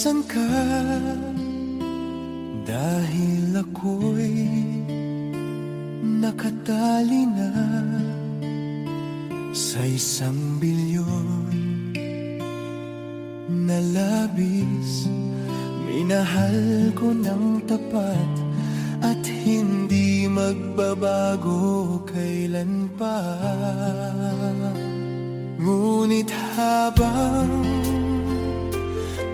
Nasaan ka? Dahil ako'y nakatali na sa isang bilyon na labis. Minahal ko ng tapat at hindi magbabago kailan pa. Ngunit habang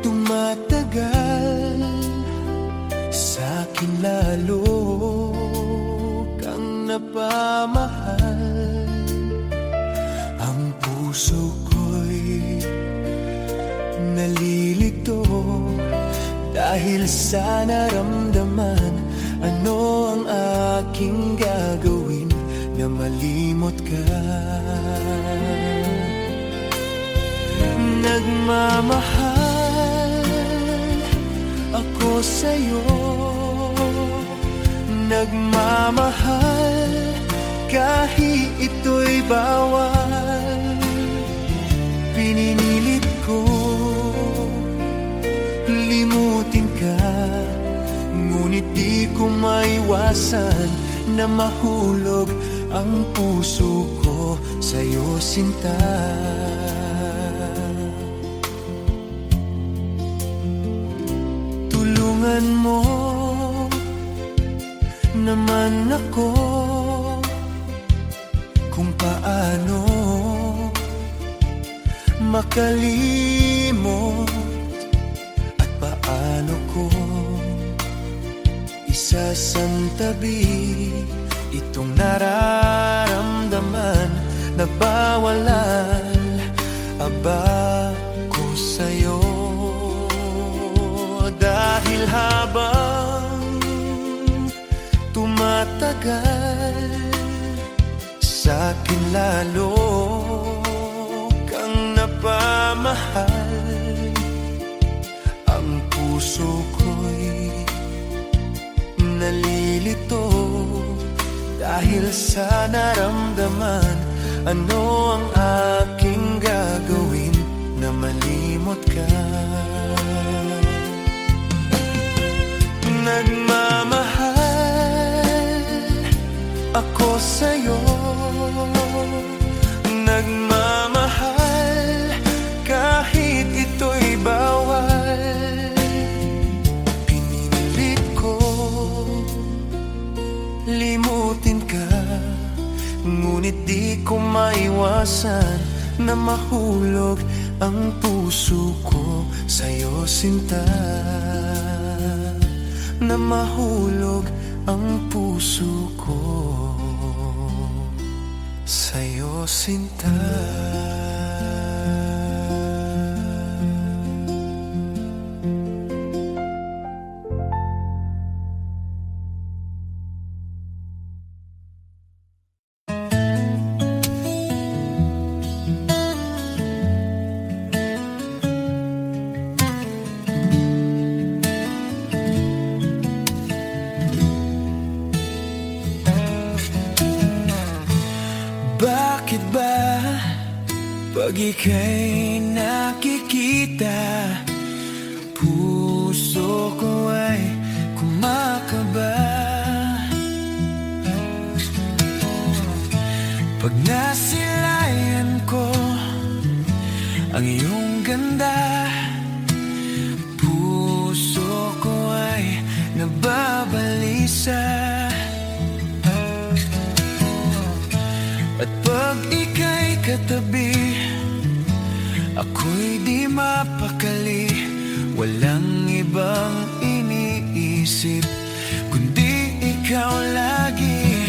tumatagal, sa'kin lalo kang napamahal. Ang puso ko'y nalilito dahil sa naramdaman. Ano ang aking gagawin na malimot ka? Nagmamahal ako sa'yo, nagmamahal kahit ito'y bawal. Pininilit ko limutin ka, ngunit di ko maiwasan na mahulog ang puso ko sa'yo, sinta. Tulungan mo naman ako kung paano makalimot at paano ko isasantabi itong nararamdaman na bawalan aba ko sa'yo. Dahil habang tumatagal, sa'kin lalo kang napamahal. Ang puso ko'y nalilito dahil sa naramdaman. Ano ang aking gagawin na malimot ka? Nagmamahal ako sa'yo, nagmamahal kahit ito'y bawal. Pinilit ko limutin ka, ngunit di ko maiwasan na mahulog ang puso ko sa'yo, sinta. Na mahulog ang puso ko sa'yo, sinta. Bakit ba pag ika'y nakikita, puso ko ay kumakaba? Pag nasilayan ko ang iyong ganda, puso ko ay nababalisa. At pag ika'y katabi, ako'y di mapakali. Walang ibang iniisip kundi ikaw lagi.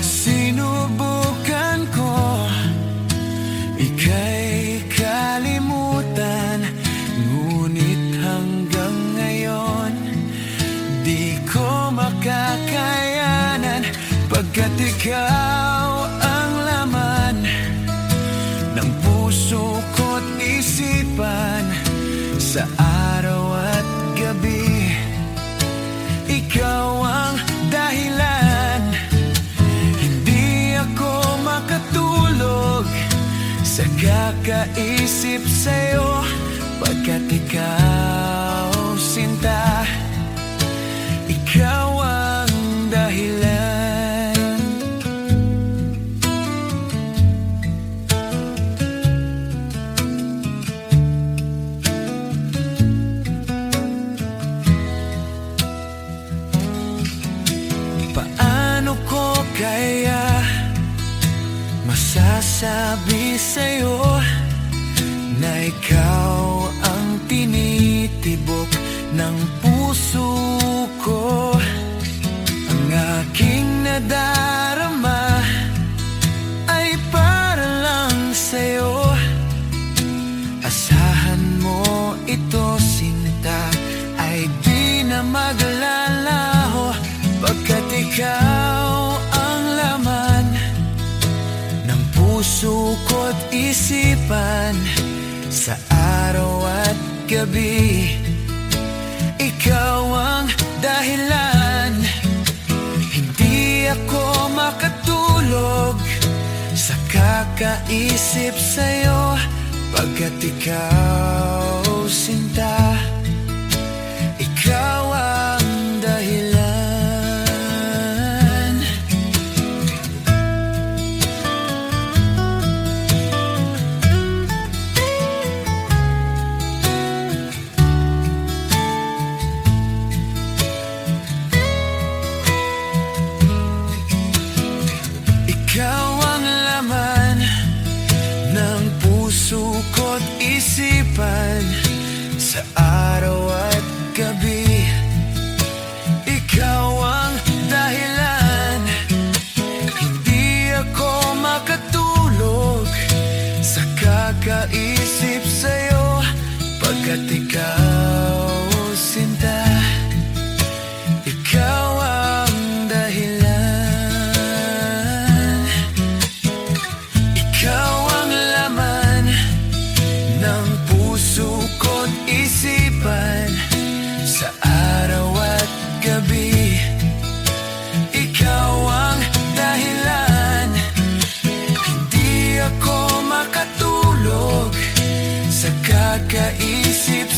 Sinubukan ko ika'y kalimutan, ngunit hanggang ngayon di ko makakayanan. Pagkat ikaw ang laman ng puso ko't isipan, sa araw at gabi. Ikaw ang dahilan, hindi ako makatulog sa kakaisip sa'yo. Pagkat ikaw, sinta, ikaw ang dahilan. Paano ko kaya masasabi sa'yo na ikaw ang tinitibok ng puso ko? Ang aking nadarama ay para lang sa'yo. Asahan mo ito, sinta, ay di na maglalaho, pagkat ikaw ang laman ng puso ko't isipan. Sa araw at gabi, ikaw ang dahilan. Hindi ako makatulog sa kakaisip sa'yo, pagkat ikaw, sinta, ikaw ang dahilan. Ikaw ang laman ng puso ko't isipan. Sa araw at gabi, ikaw ang dahilan. Hindi ako makatulog sa kakaisip sa'yo, pagkat ikaw, sinta, ikaw ang dahilan. Ikaw ang laman ng puso ko't isipan. Sa araw at gabi, ikaw ang dahilan. Hindi ako makatulog sa kakaisip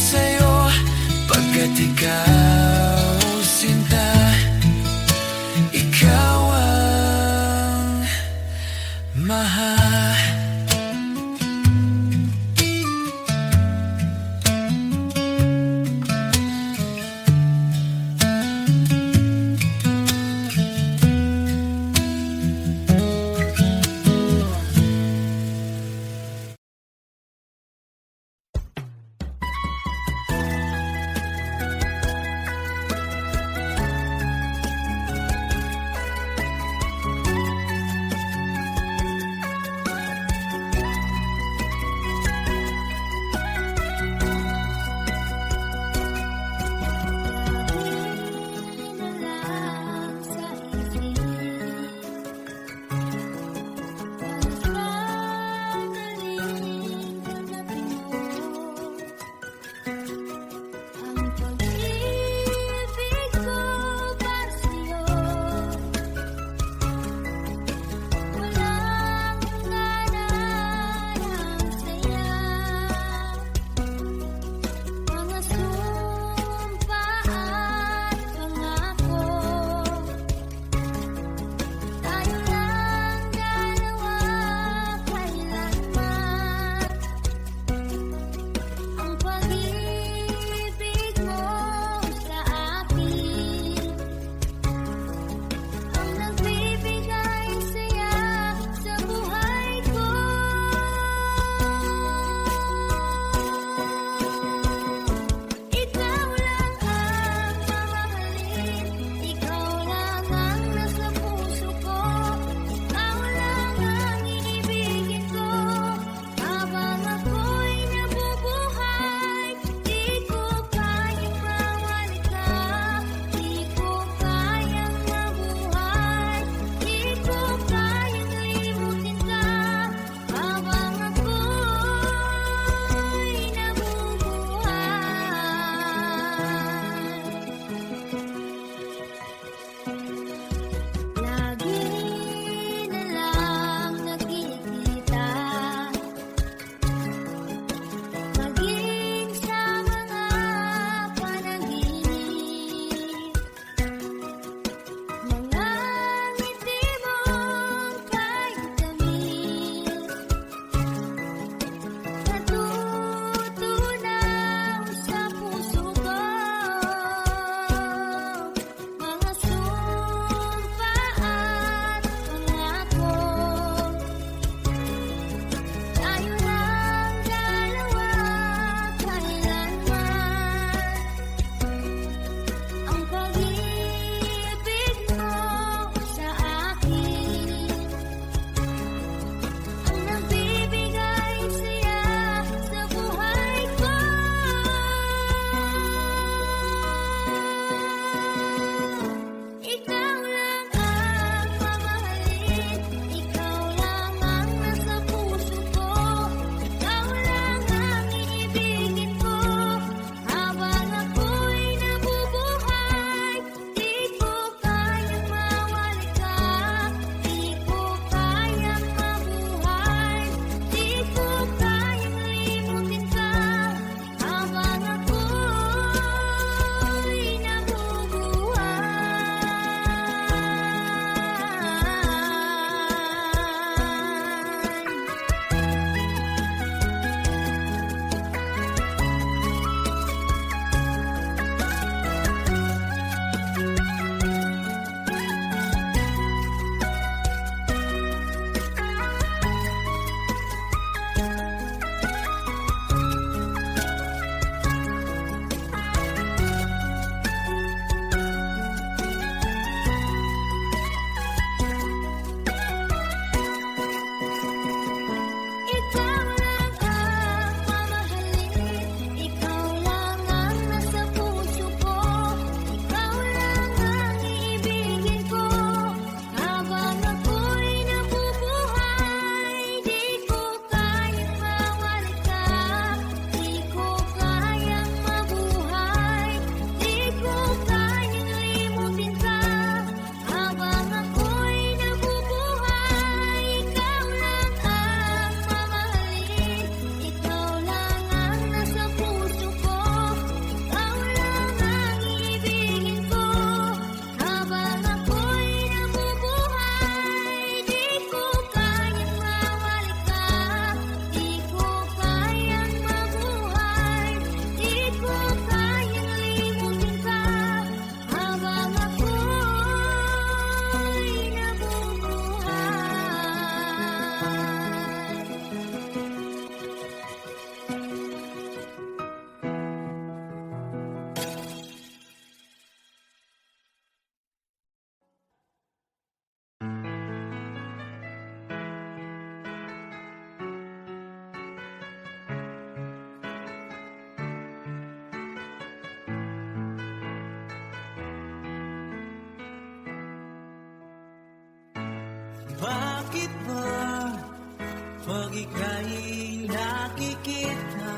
Pag ika'y nakikita,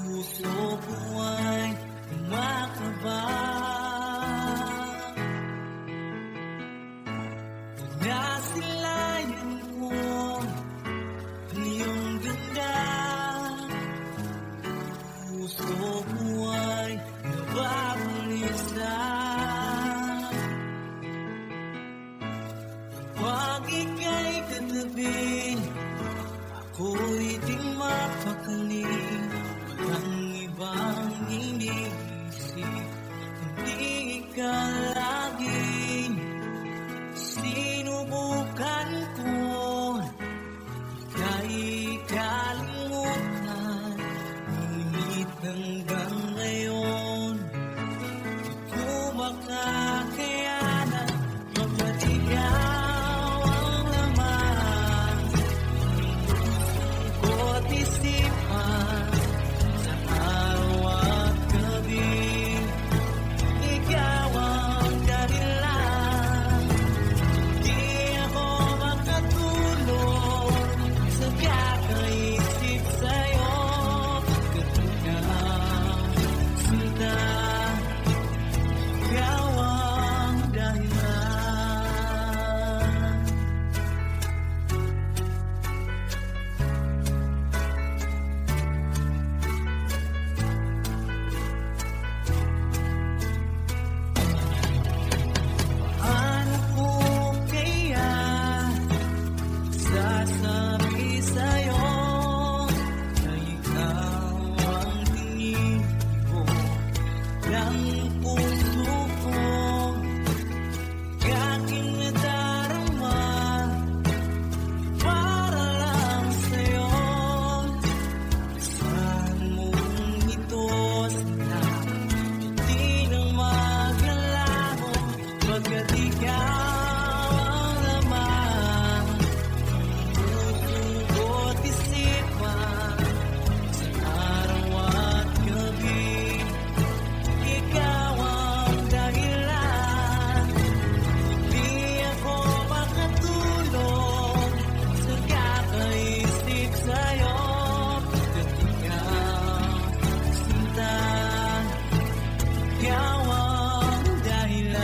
puso ko ay kumakaba. Pag nasilayan mo ang iyong ganda, puso ko ay nababalisa. Pag ika'y katabi, ako'y di mapakali. Ang ibang iniisip, hindi ka laging sinubukan ko. Ika'y kalimutan, ngunit hanggang ngayon di ko makakayanan. Pagkat ikaw ang laman ko't isipan, sa araw at gabi. Ikaw ang dahilan, di ako makatulog sa kakaisip sa'yo. Pagkat ikaw, sinta, ikaw ang dahilan. Paano ko kaya sasabi sa'yo na ikaw ang tinigo ng puso ko? Aking nadarama para lang sa'yo. Saan mong ito sila, hindi na magalaho. Pagkat ikaw ang laman, puso ko't isipan, sa araw at gabi. Ikaw ang dahilan, di ako makatulog sa kakaisip sa'yo. Pagkat ikaw, sinta, ikaw ang dahilan.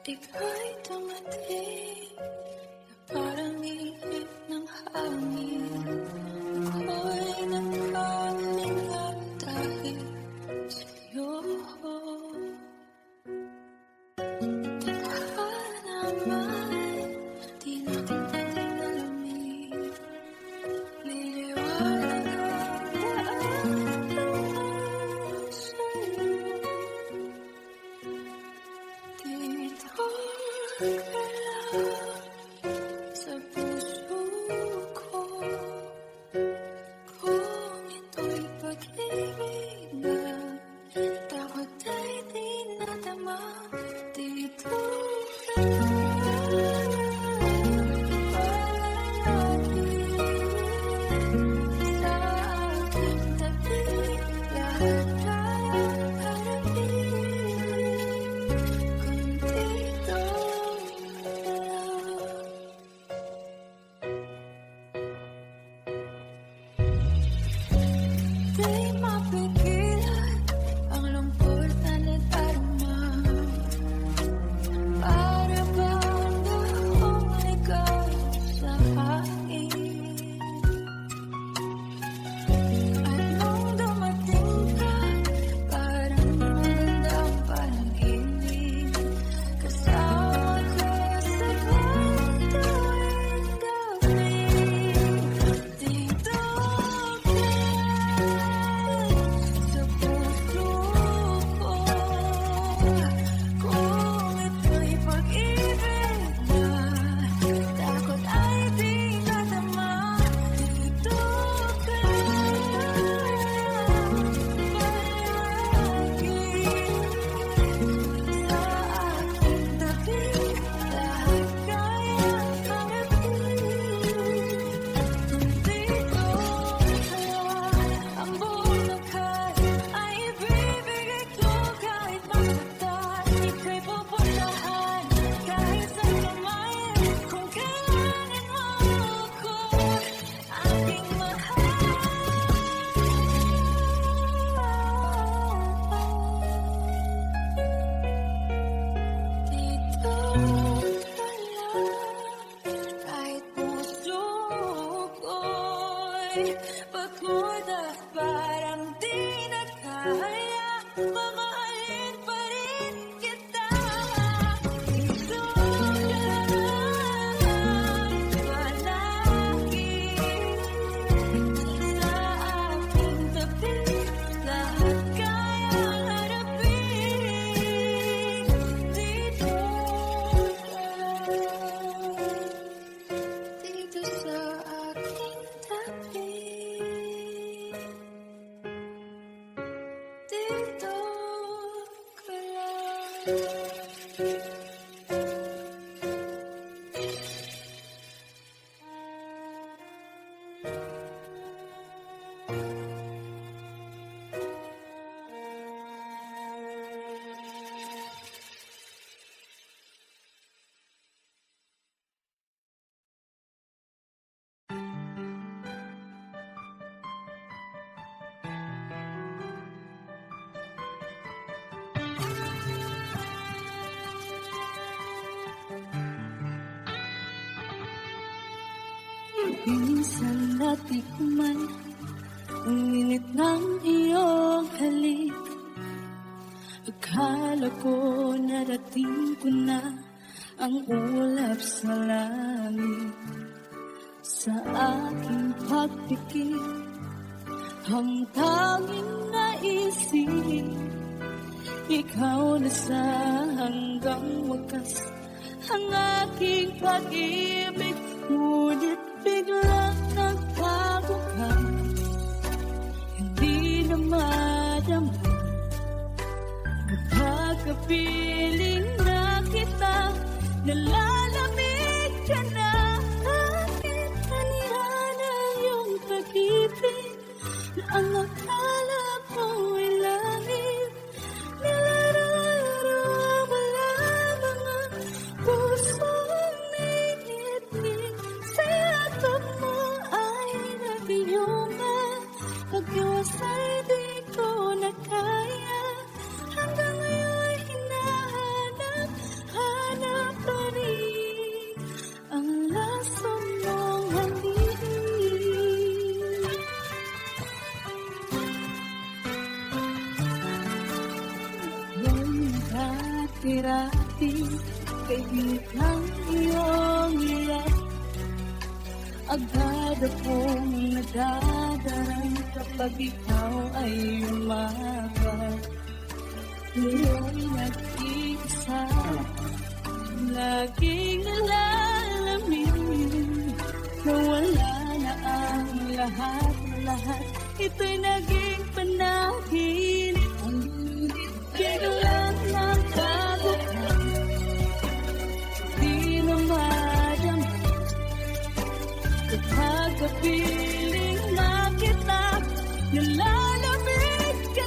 Ika'y dumating na parang ihip ng hangin. Ako'y nagkalingat dahil lahat kayang harapin kung dito ka lang. Di mapigilan ang lungkot na nadarama. Para bang gustong ikaw sa akin. At nung dumating ka, parang magandang panaginip. Kasama ka sa tuwing gabi. Dito ka sa puso ko. Kung ito'y pag-ibig na takot ay di nadama. Dito ka palagi sa aking tabi. Lahat kayang harapin kung dito ka. Ang buong lakas ay ibibigay ko kahit masaktan. Ika'y pupuntahan kahit saan lumayan. Kung kailangan mo ako, aking mahal. Dito ka lang, kahit puso ko'y pagod at parang di na kaya. Mamahalin pa rin kita. Dito ka lang, palagi sa aking tabi. Lahat kayang harapin. Dito ka lang, dito sa aking tabi. Dito ka lang. Minsan natikman ang init ng iyong halik. Akala ko narating ko na ang ulap sa langit. Sa aking pagpikit, ang tanging naisip, ikaw na sa hanggang wakas ang aking pag-ibig. Ngunit biglang nagbago ka, hindi na madama. Kapag-kapiling na kita, nalalamig ka na. Bakit kanihan ang iyong pag-ibig na ang akala ko'y langit? Nilararo mo lamang ang pusong naiinit. Sa yakap mo ay nabiyunga. Pag-iwasay di ko na kaya. Hanggang ngayon hinahanap, hanap pa rin ang laso mong hangin. Yung hati-rati kay bintang iyong iyak. Agad akong nadadarang kapag ikaw ay umapat. Ngayon nag-iisa, laging nalalamin na wala na ang lahat. Ito'y naging panaginip. Ang biglang nagbago ka, di na madama. Kapag kapiling na kita, nalalamig ka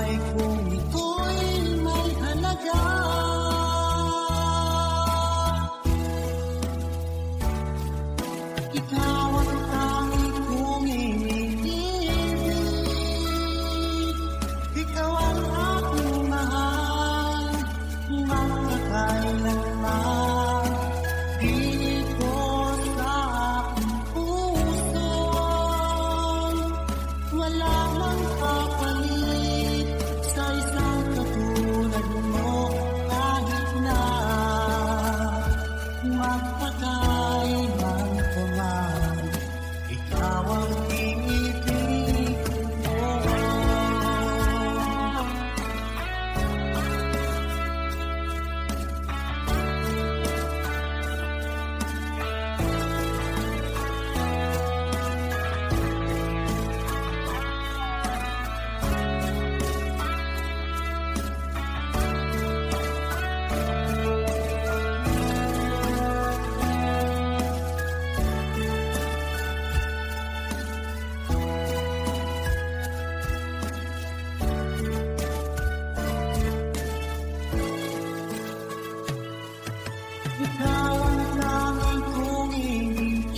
buhay kung ito'y may halaga. Ikaw ang tanging kong iniibig. Ikaw ang aking mahal, magkakailanman. Dito sa aking puso, wala mang kapalit sa isang katulad mo. Kahit na magpakailan pa man, ikaw ang iibig ko. Ikaw ang tanging kong iniibig.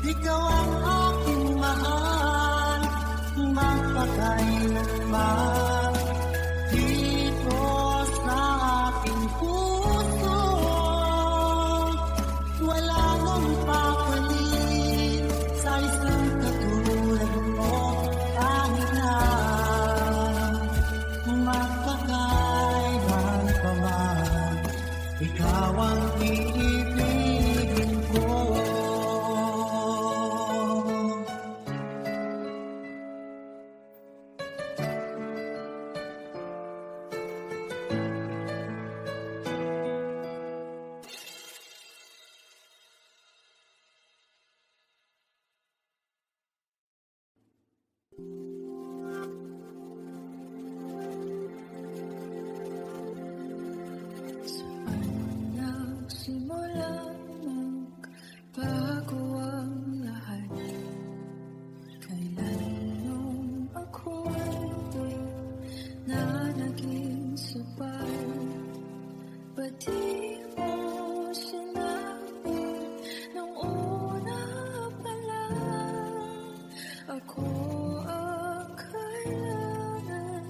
Ikaw ang aking mahal, magpakailanman. Dito sa aking puso, wala nang papalit sa isang katulad mo. Kahit na magpakailan pa man, ikaw ang iibigin ko. Nagsimula magbago ang lahat. Kailan nung ako'y na naging sabay, ba't di mo sinabi nung una pa lang? Ako ang kailangan,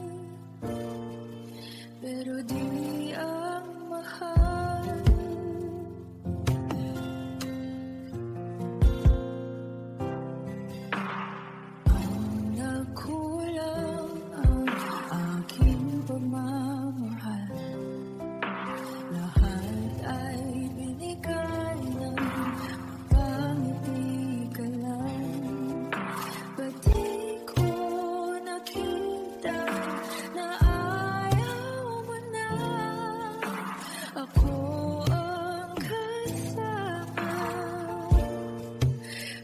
pero di ang mahal. Ang nagkulang ang aking pagmamahal. Lahat ay binigay ng pangiti ka lang. Ba't di ko nakita na ayaw mo na? Ako ang kasama,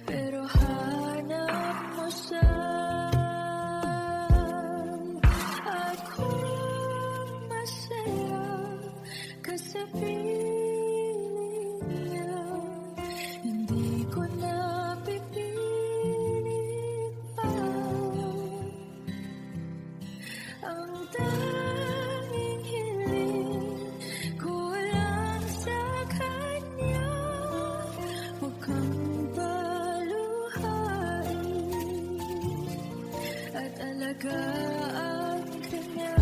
pero hanap mo siya. Ako'y masaya kasi piling niya. Hindi ko napipilit pa. Ang tanging hiling ko lang sa kanya, huwag kang paluhain at alagaan ka niya.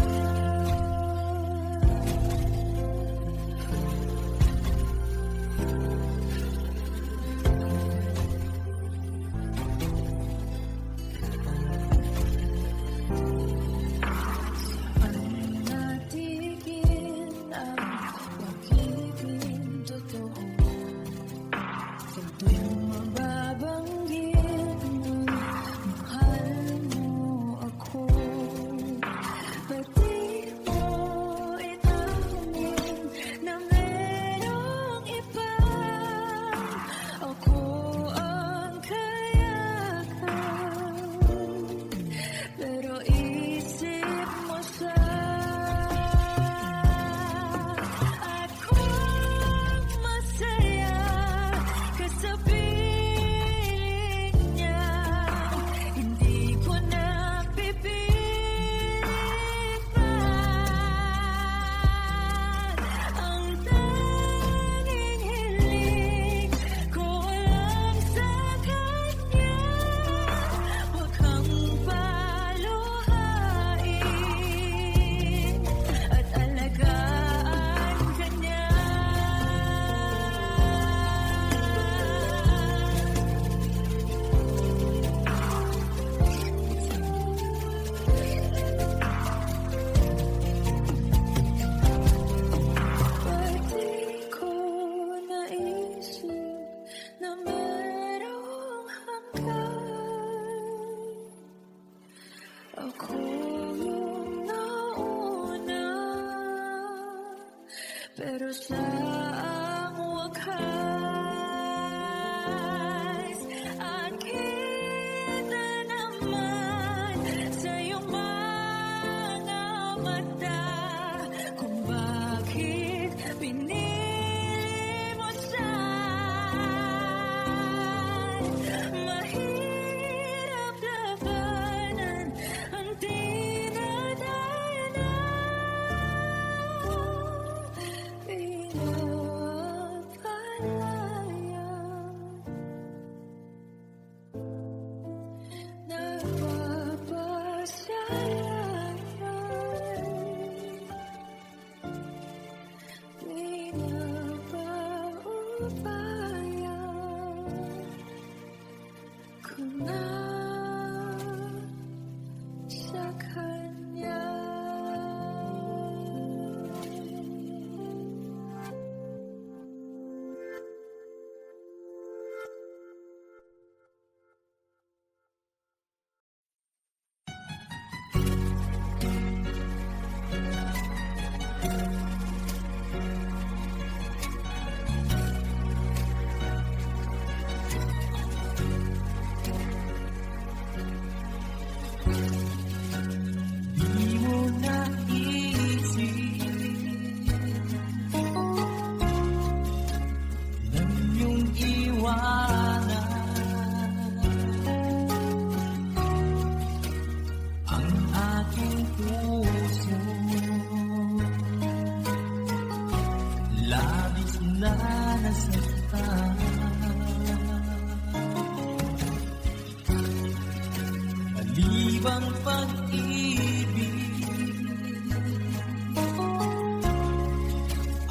Natigil ang pag-ibig totoo. Kung tuwing mababanggit mo, mahal mo ako. sa ang wakas, akin na naman sa iyong mga mata kung bakit pinili mo siya. Mahirap labanan ang dinadaanan. Sa kanya. Di mo naisip nang iyong iwanan ang aking puso. Labis na nasaktan. Malibang pag-ibig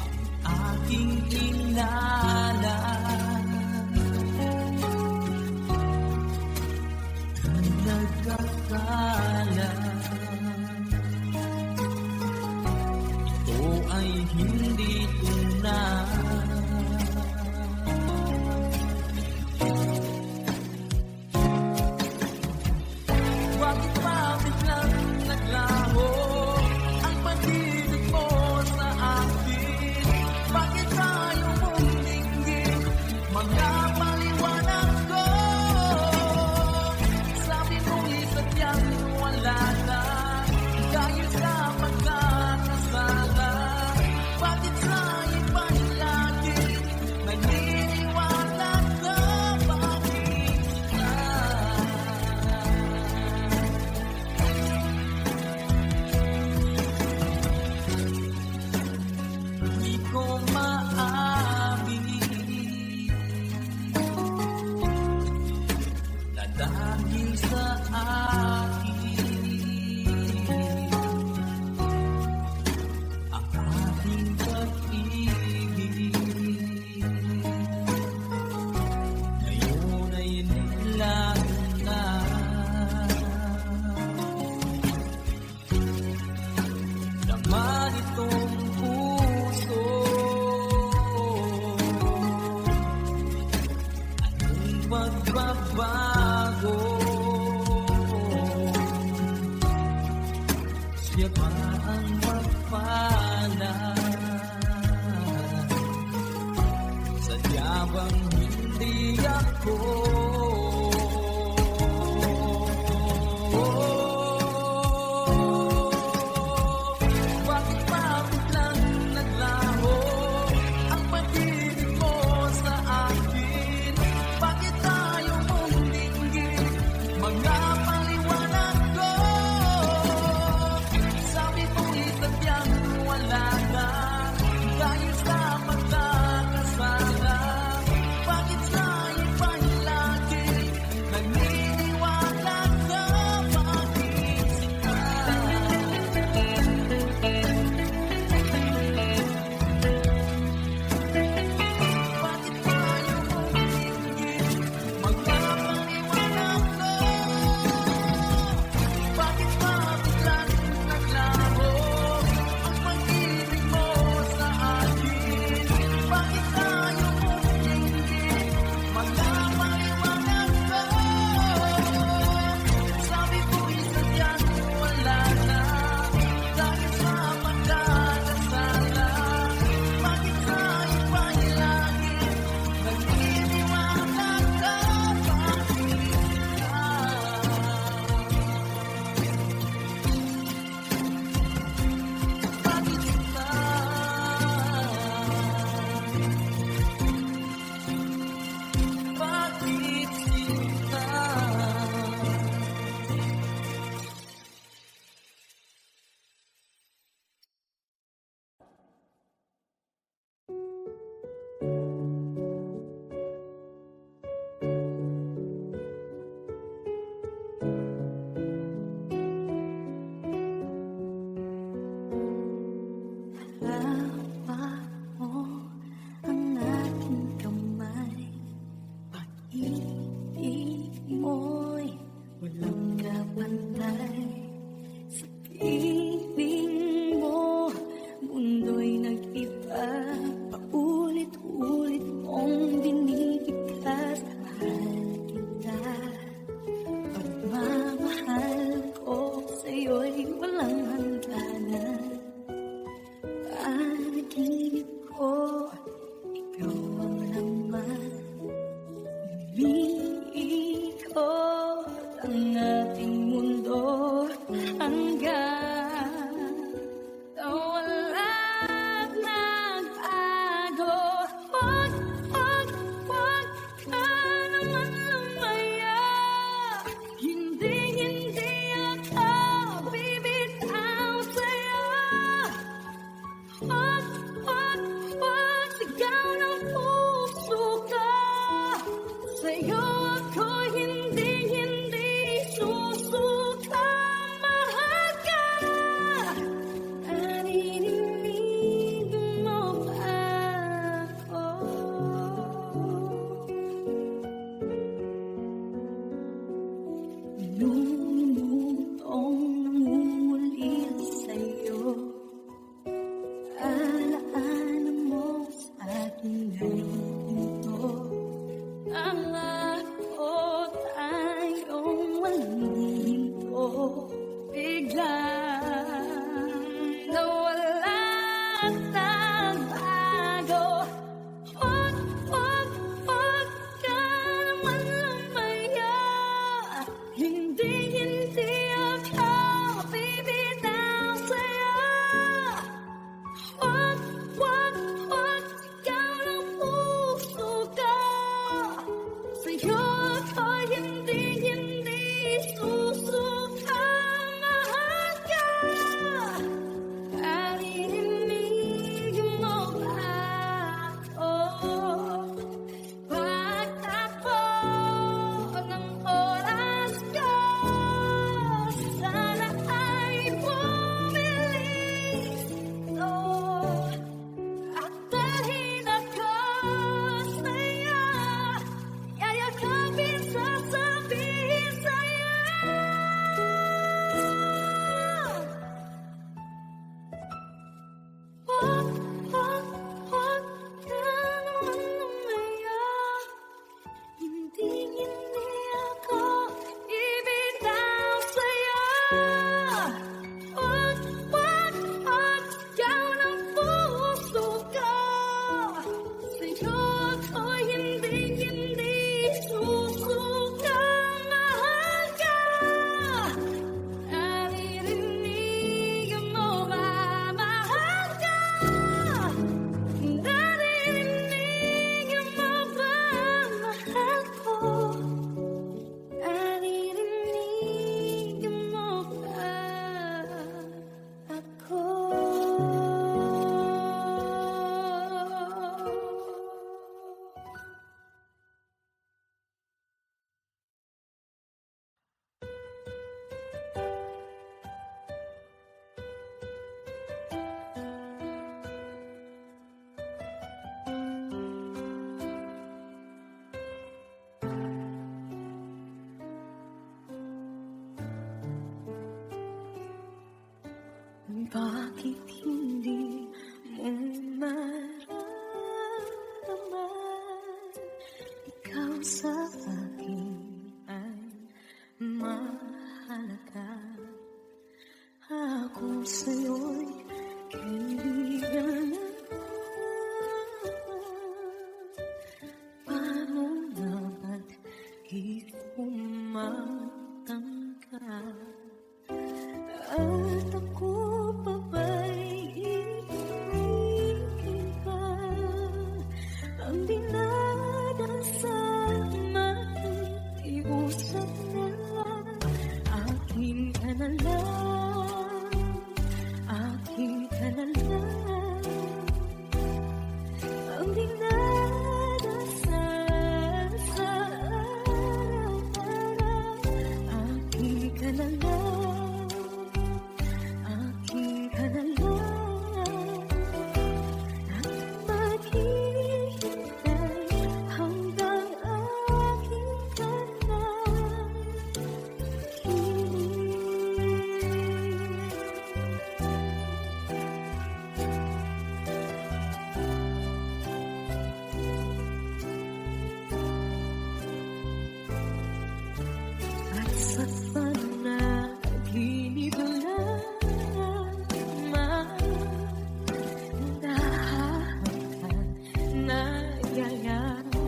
ang aking inalan. Di nagkakala ito ay hindi tunay. Bakit ba biglang naglaho ang pag-ibig mo sa akin? Bakit tayo mong dinggin mga paliwanag ko? Sabi mo'y sadyang wala na dahil sa pagkakasala. Bakit sa iba'y lagi naniniwala ka? Bakit ka? Di ko maamin na dahil sa akin ang ating pag-ibig ngayon ay nilago na. Naman itong puso, anong magbabago? Siya pa ang magpala. Sadya bang hindi ako? Bakit ba biglang naglaho ang pag-ibig mo sa akin? Bakit tayo mong dinggin mga paliwanag ko? Sabi mo'y sadyang wala na dahil sa pagkakasala. Bakit sa iba'y lagi naniniwala ka? Bakit ka? Bakit tayo mong dinggin mga paliwanag ko? ang ating mundo hanggang sa walang nagbago. Wag ka naman lumaya. Hindi ako bibitaw sa'yo. Wag sigaw ng puso ko. Sa'yo ako hindi susuka. Mahal ka. Naririnig mo ba ako? Nung mundong nangungulit sa'yo, alaala mo sa aking ganito. Ang ako tayong walang hinto. Biglang nawala at nagbago. Wag ka naman lumaya. Hindi ako bibitaw sa'yo. Wag sigaw ng puso ko. Sa'yo ako hindi susuka. Mahal ka. Naririnig mo ba ako? Pagtakbo ng oras ko, sana ay bumilis ito. At dalhin ako sa'yo, yayakapin, sasabihin sa'yo. Wag ka naman lumaya. Hindi ako ibitaw sa'yo. Wag sigaw ng puso ko. Sa'yo ako hindi susuka. Mahal ka. Naririnig mo ba? Mahal ka. Naririnig mo ba? Mahal ko. Naririnig mo ba ako? Bakit hindi mo maramdaman? Ikaw sa akin ay mahalaga. Ako sa'yo'y kaibigan na. Paano na ba't di ko matangkad? At ako pa ba'y ibigin pa? Ang dinadasal makikiusap na lang. Akin ka na lang, akin ka na lang. Ang dinadasal sa araw-araw. Akin ka na lang. Nagyayakap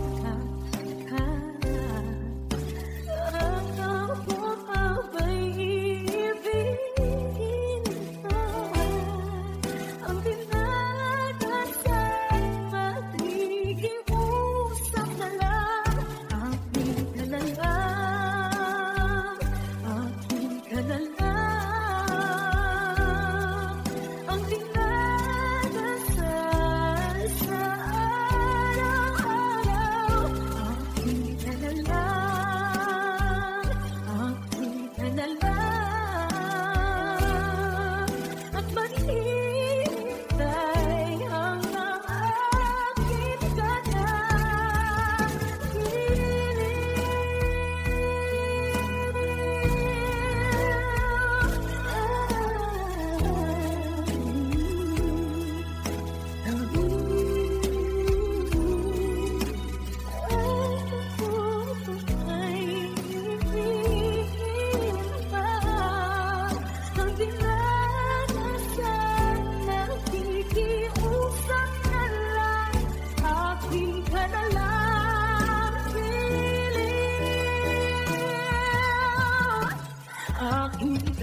ka. Ang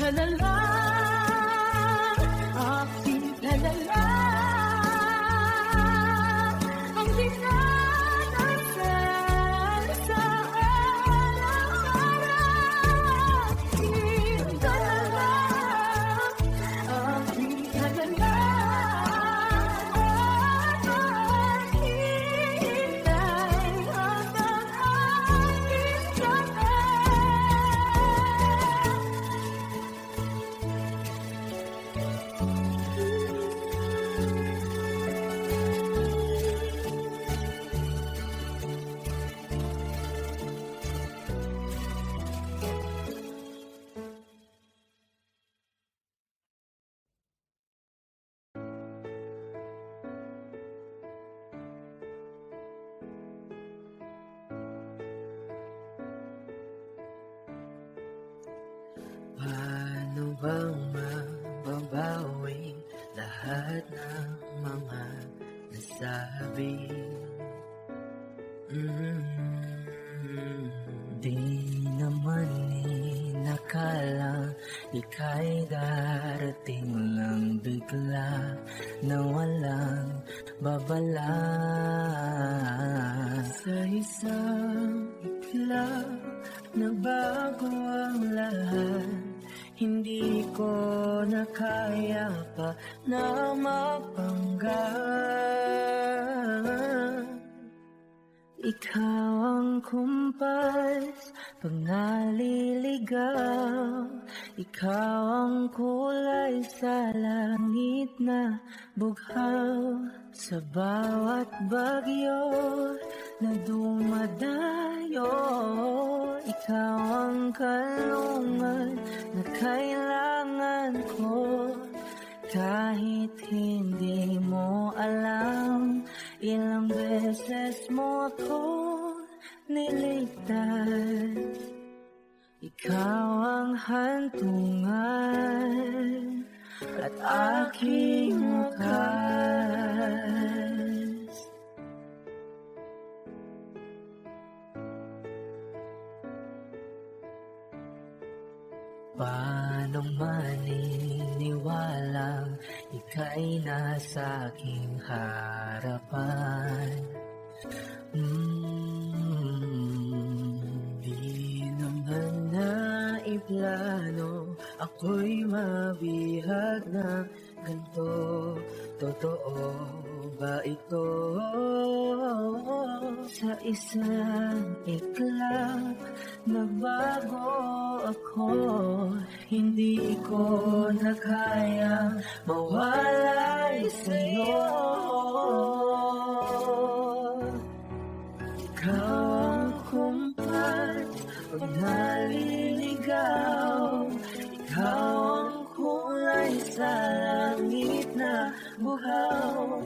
ka na lang, akin ka na lang, ang dinadasal sa araw-araw. Akin ka na lang, akin ka na lang, at maghihintay hanggang akin ka na. Paano bang mababawi lahat ng mga nasabi? Di naman inakala ika'y darating lang bigla na walang babala. Sa isang iglap nagbago ang lahat, hindi ko na kaya pa na mapanggan. Ikaw ang kumpas pag naliligaw, ikaw ang kulay sa langit na bughaw. Sa bawat bagyo na dumadayo, ikaw ang kalungan na kailangan ko. Kahit hindi mo alam, ilang beses mo ako niligtas. Ikaw ang hantungan at aking wakas. Paano maniniwalang ika'y nasa aking harapan? Di naman naiplano ako'y mabihag ng ganito. Totoo ba ito? Sa isang iglap nagbago ako, hindi ko na kaya mawalay sa'yo. Ikaw ang kumpat pag naliligaw, ikaw ang kulay sa langit na buhaw.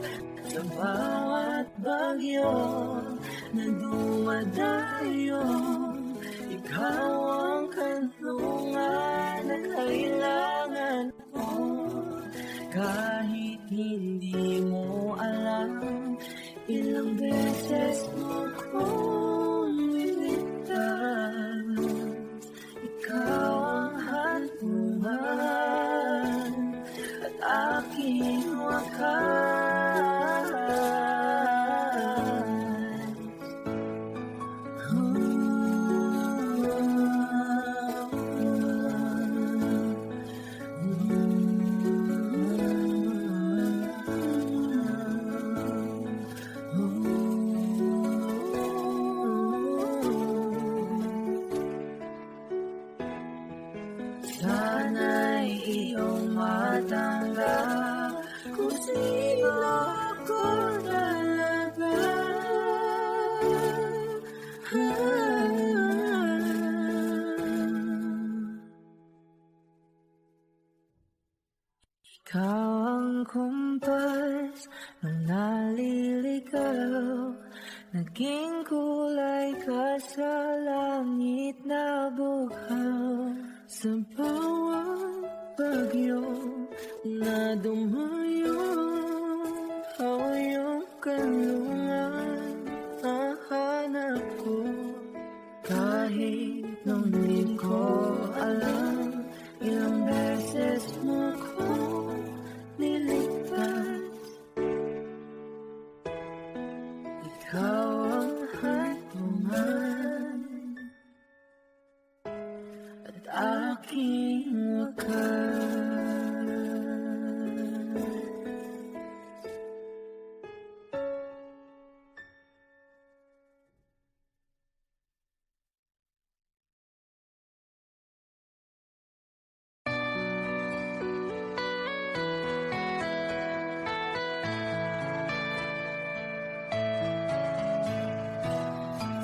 Sa bawat bagyo na dumadayo, ikaw ang kanlungan na kailangan ko. Kahit hindi mo alam, ilang beses mo kong niligtas. Ikaw ang hantungan at aking wakas. Sana'y iyong matanggap kung sino ako talaga. Ikaw ang kumpas nung naliligaw, naging kulay ka sa langit na bughaw. Sa bawat bagyo na dumayo, ikaw yung kanlungan na hanap ko. Kahit nung di ko alam, ilang at aking wakas.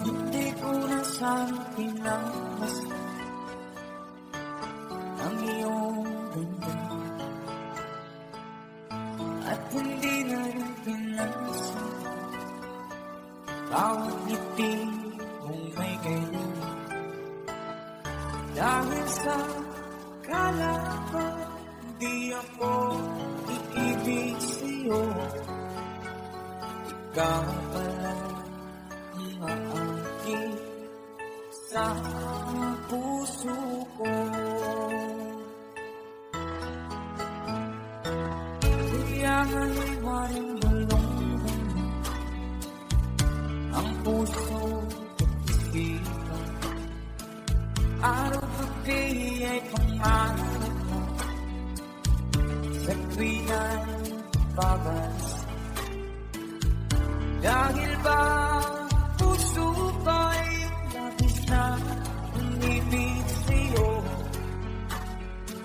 Hindi ko na sana pinagmasdan ang iyong ganda, at hindi na rin pinansin bawat ngiti mong may ganyan. Dahil sa kalaban, di ako iibig sa'yo. Ikaw pala ang aangkin sa puso ko. Kaya nga'y waring balong ang puso at isipan. Araw-gabi ay pangarap mo, sa tuwina'y babas. Dahil ba puso ko'y labis na umibig sa'yo,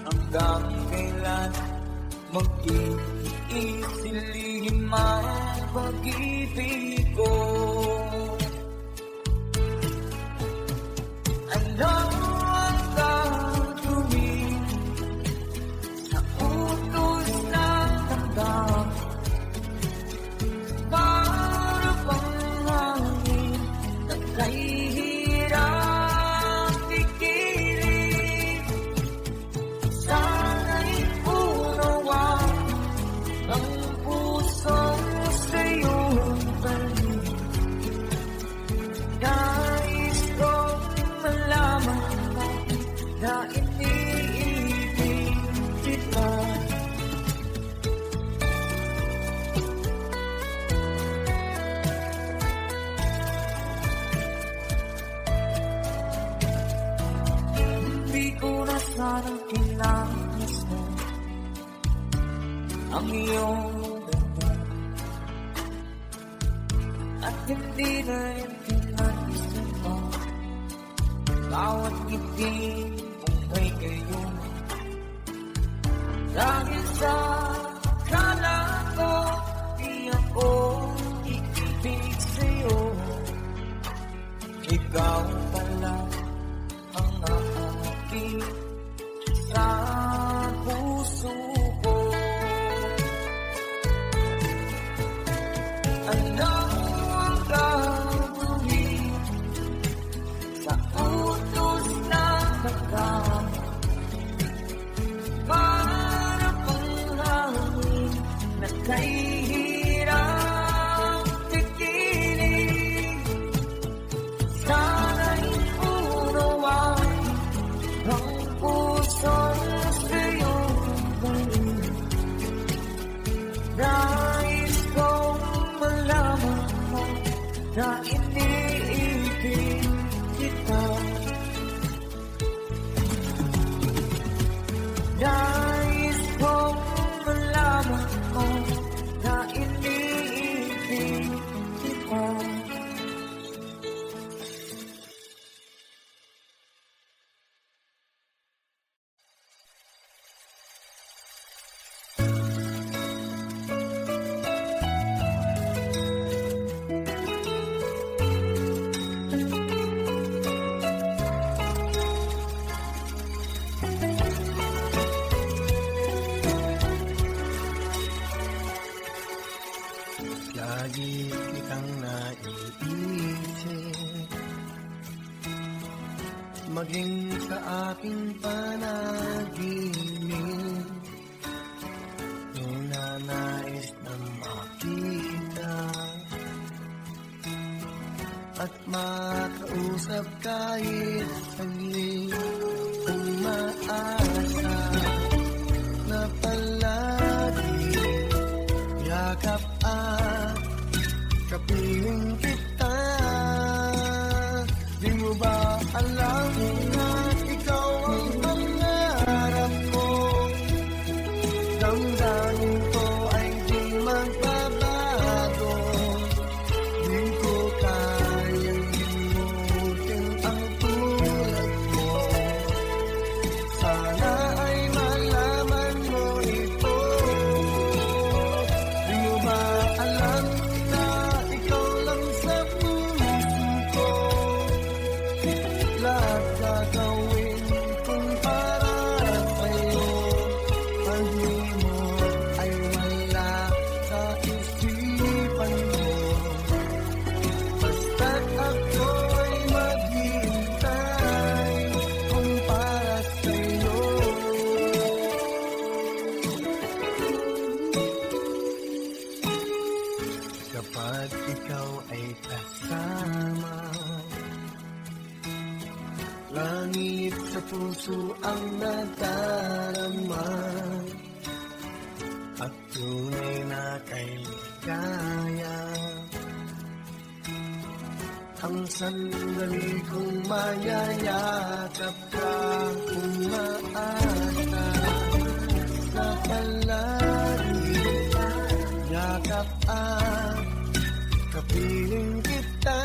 hanggang kailan mag-iisilihim ang pag-ibig ko. Ano ang gagawin sa utos ng damdamin? Para bang hangin na kahihirap pigilan? Sana'y unawaan ang pusong sa'yong balik. Nais kong malaman mo na iniibig kita. Hindi ko na sana pinagmasdan ang iyong ganda, at hindi na rin pinagmasdan mo bawat ngiti mong may gayon. Dahil sa akala ko, di ako iibig sa'yo. Ikaw pala ang aangkin sa puso ko. Ano ang gagawin sa utos ng damdamin? Para bang hangin na kahihirap pigilan? Sana'y unawaan ang pusong sa'yong balik. Nais kong malaman mo na iniibig kita. Nais kong malaman mo na iniibig kita. Lagi kitang naiisip, maging sa aking panaginip. Ninanais na makita at makausap kahit saglit. Umaasa na palagi yakap at kapiling kita. Di mo ba alam na ikaw ang puso ang nadarama at tunay na kay ligaya. Ang sandali kong mayayakap ka, kung maasa sa palagi, yakap at kapiling kita.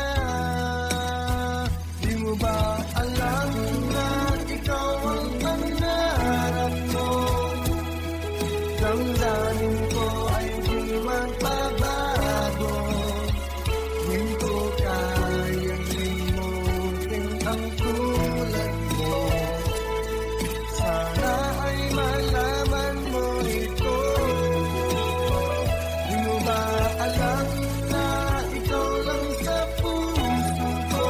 Di mo ba alam na ikaw ang pangarap mo? Damdamin ko ay di magbabago. Di ko kayang limutin ang tulad mo. Sana ay malaman mo ito. Di mo ba alam na ikaw lang sa puso ko?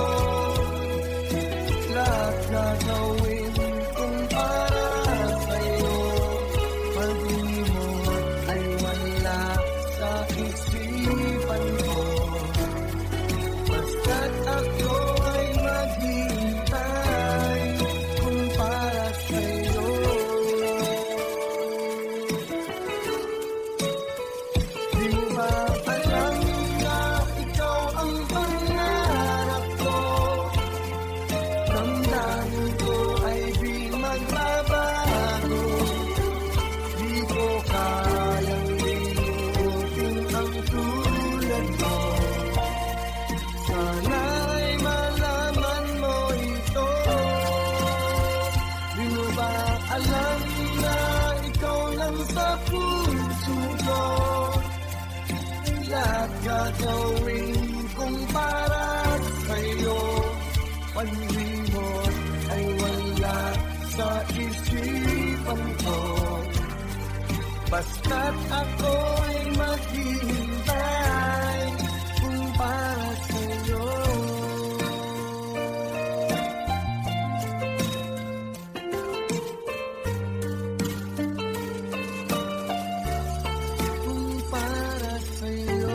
Lahat gagawin kong para sa'yo. Pag-imot ay wala sa isipan ko. Basta't ako ay maghihintay kung para sa'yo. Di mo ba alam na ikaw ang pangarap ko? Damdamin ko ay di magbabago. Di ko kayang limutin ang tulad mo. Sana ay malaman mo ito. Di mo ba alam na ikaw lang sa puso ko? Lahat gagawin kong para sa'yo. Pag-imot ay wala sa isipan ko. Basta't ako ay maghihintay kung para sa'yo. Kung para sa'yo.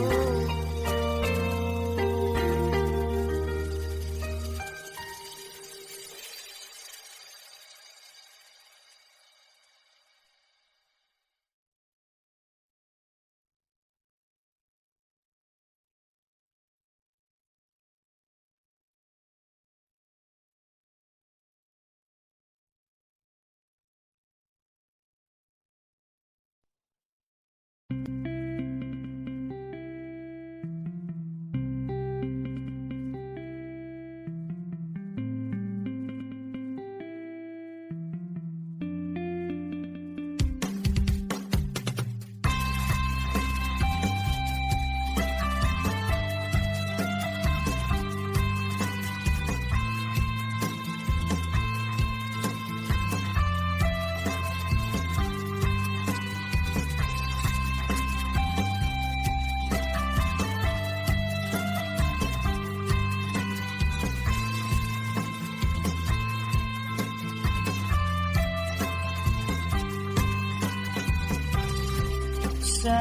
Sa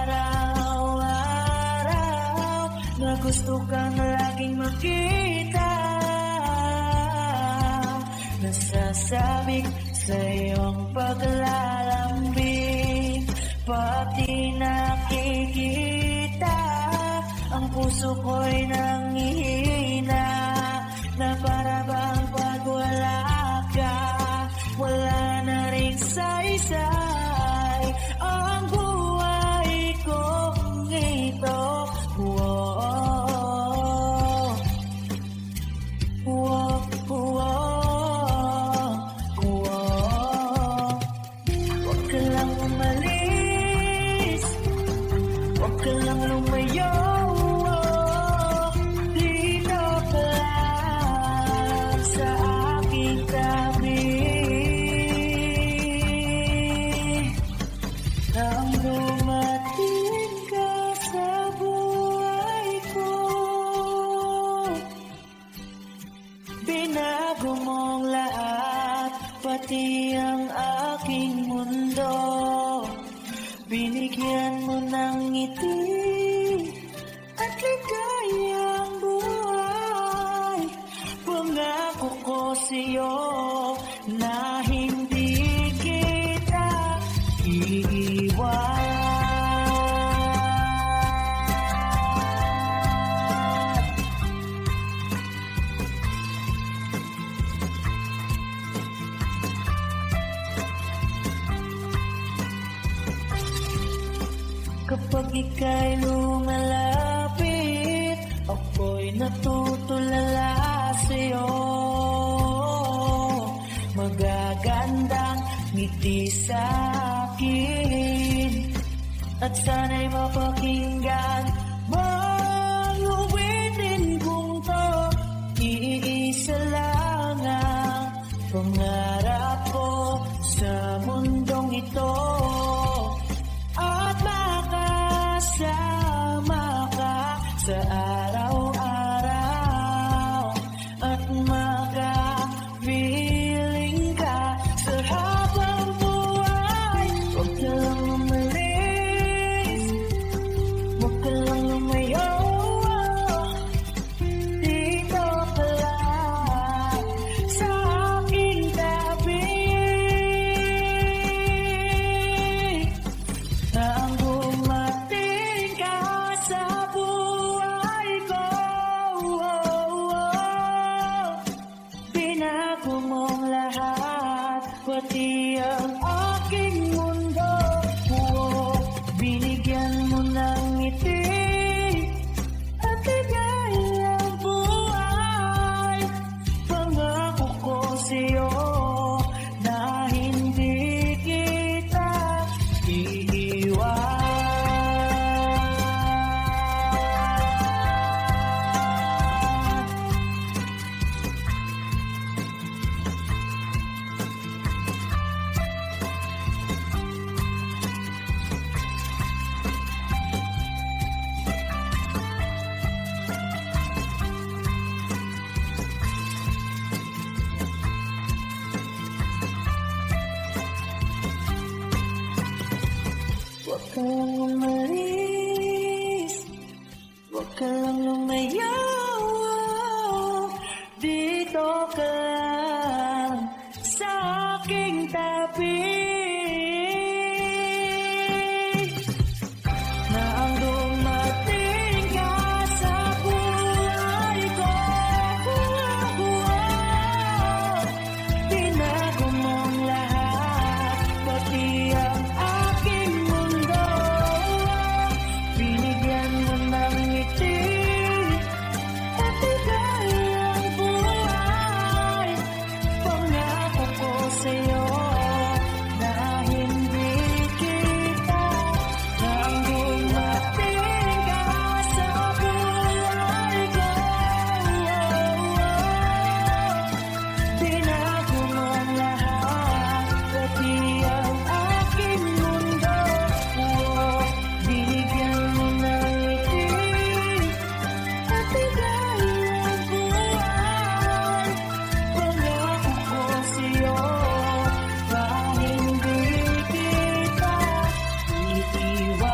araw-araw na gusto kang laging makita, nasasabik sa iyong paglalambing, pati nakikita ang puso ko'y nangihina, na para bang pag wala ka, wala na rin saysay ang buhay kong ito. Whoa, whoa, whoa, whoa. Huwag ka lang umalis, huwag ka lang lumayo. Dito ka lang sa aking tabi. Nang dumating ka sa buhay ko, binago mong lahat, pati ang aking mundo. Binigyan mo ng ngiti at ligayang buhay. Pangako ko sa'yo Kapag ika'y lumalapit, ako'y natutulala sa'yo. Magagandang ngiti sa'kin, at sana'y mapakinggan mo ang uwitin kong to. Iisa lang ang pangarap ko sa mundong ito, at makasama ka sa araw-araw, at makapiling ka sa habang buhay. Huwag ka lang umalis, huwag ka lang lumayo, dito ka lang sa aking tabi. Nang dumating ka sa buhay ko, binago mong lahat, pati ang aking mundo. Binigyan mo ng ngiti at ligayang buhay. Pangako ko sa'yo na hindi kita iiwan. Huwag ka lang umalis, huwag ka lang lumayo, dito ka lang sa aking tabi. Nang dumating ka sa buhay ko, binago mong lahat, pati ang aking mundo. Binigyan mo ng ngiti at ligayang buhay. Pangako ko sa'yo na hindi kita. Nang dumating ka sa buhay ko, binago mong lahat, pati ang aking mundo. Binigyan mo ng ngiti at ligayang buhay. Pangako ko sa'yo na hindi kita iiwan.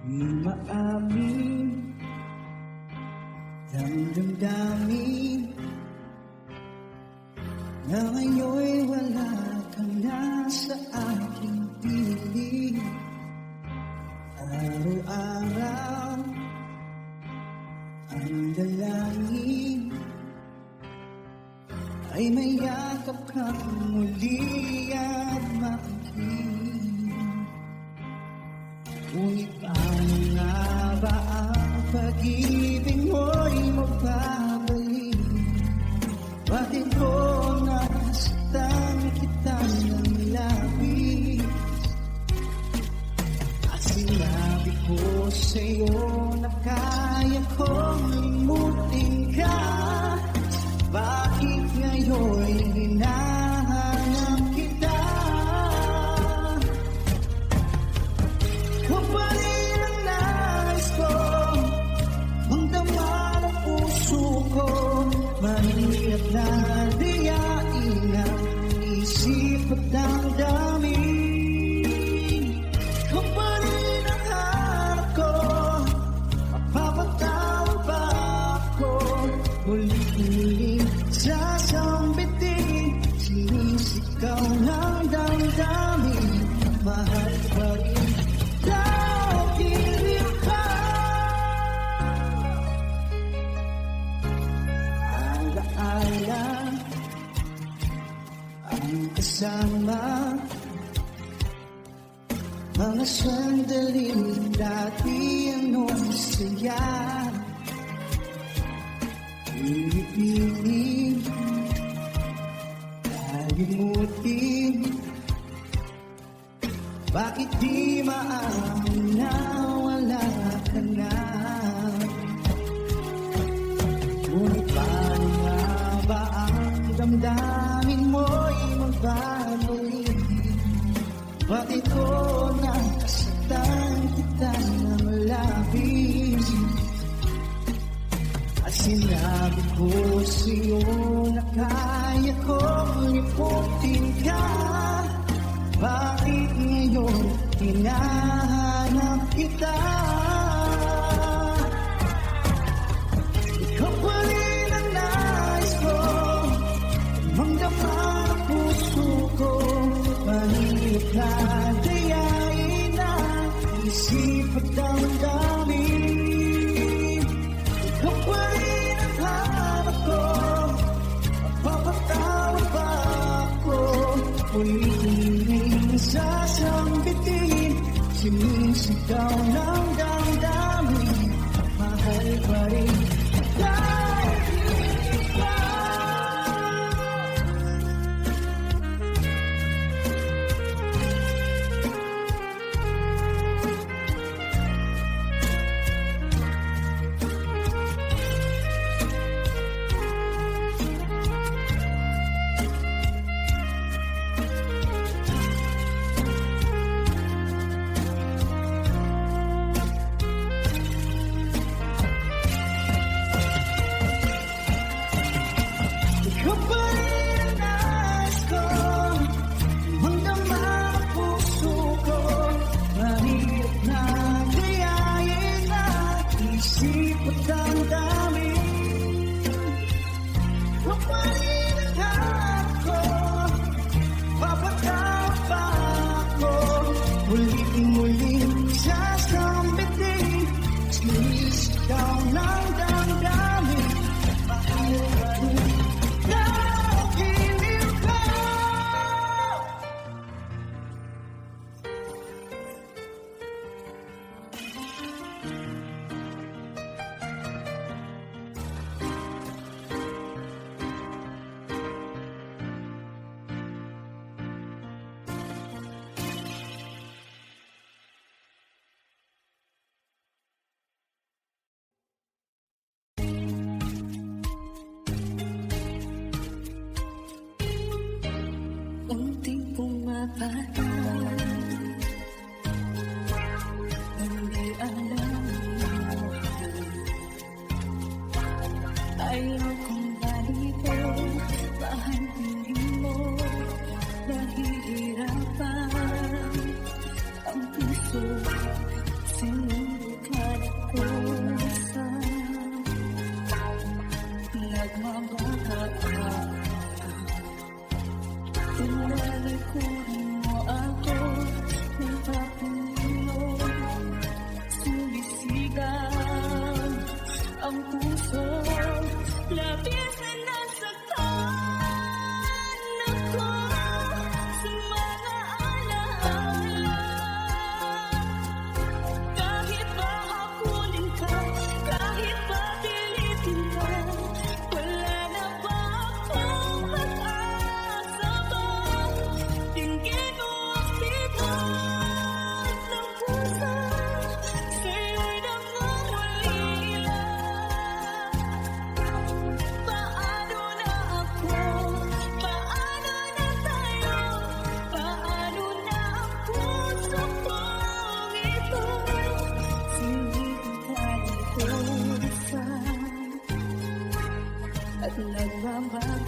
Di maamin ang damdamin na ngayon'y wala kang nasa aking piling. Araw-araw ang dalangin ay mayakap kang muli at makinig. Ngunit paano nga ba ang pag-ibig mo'y magbabalik? Bakit ko nasaktan kita ng labis? At sinabi ko sa'yo na kaya kong limutin ka. Bakit ngayon'y hinahanap kita? Huwag pa rin ang nais ko Mga sandaling dati anong saya, pinipiling kalimutin. Bakit di maamin na wala ka na? Ngunit paano nga ba ang damdamin mo'y magbabalik? Bakit ko nasaktan kita ng labis? At sinabi ko sa'yo na kaya kong liputin ka. Bakit ngayon hinahanap kita? Ikaw pa rin ang nais ko, mamdama ang puso ko. Mahirap na dayain ang isip at damdamin. Ikaw pa rin ang hanap ko, mapapatawad ba ako? Ulitin sasambitin, sinisigaw ng damdamin. Mahal pa rin dahil ikaw. Ikaw pa rin ang nais ko, mamdama ang puso ko. Mahirap na dayain ang isip at damdamin. Ikaw pa rin ang hanap ko, papatawad pa ako. Muling-muling sasambitin, sinisigaw ng damdamin. Mahal pa rin dahil ikaw. Unting pumapata, hindi alam ayaw kong balibo, mahalin mo, nahihirapan ang puso, sinubukan ko sa nagmamahal. Tinalikuran mo ako ng papuno, sumisigaw ang puso, labis na nasaktan ako sa mga alaala. Kahit pa hakulin ka, kahit pa pilitin ka, wala na ba akong pag-asa ba? Tingin mo ang bigat ng puso, sa'yo'y nangungulila. Paano na ako? Paano na tayo? Paano na ang puso kong ito? Sinitan ko sa at nagmamahal.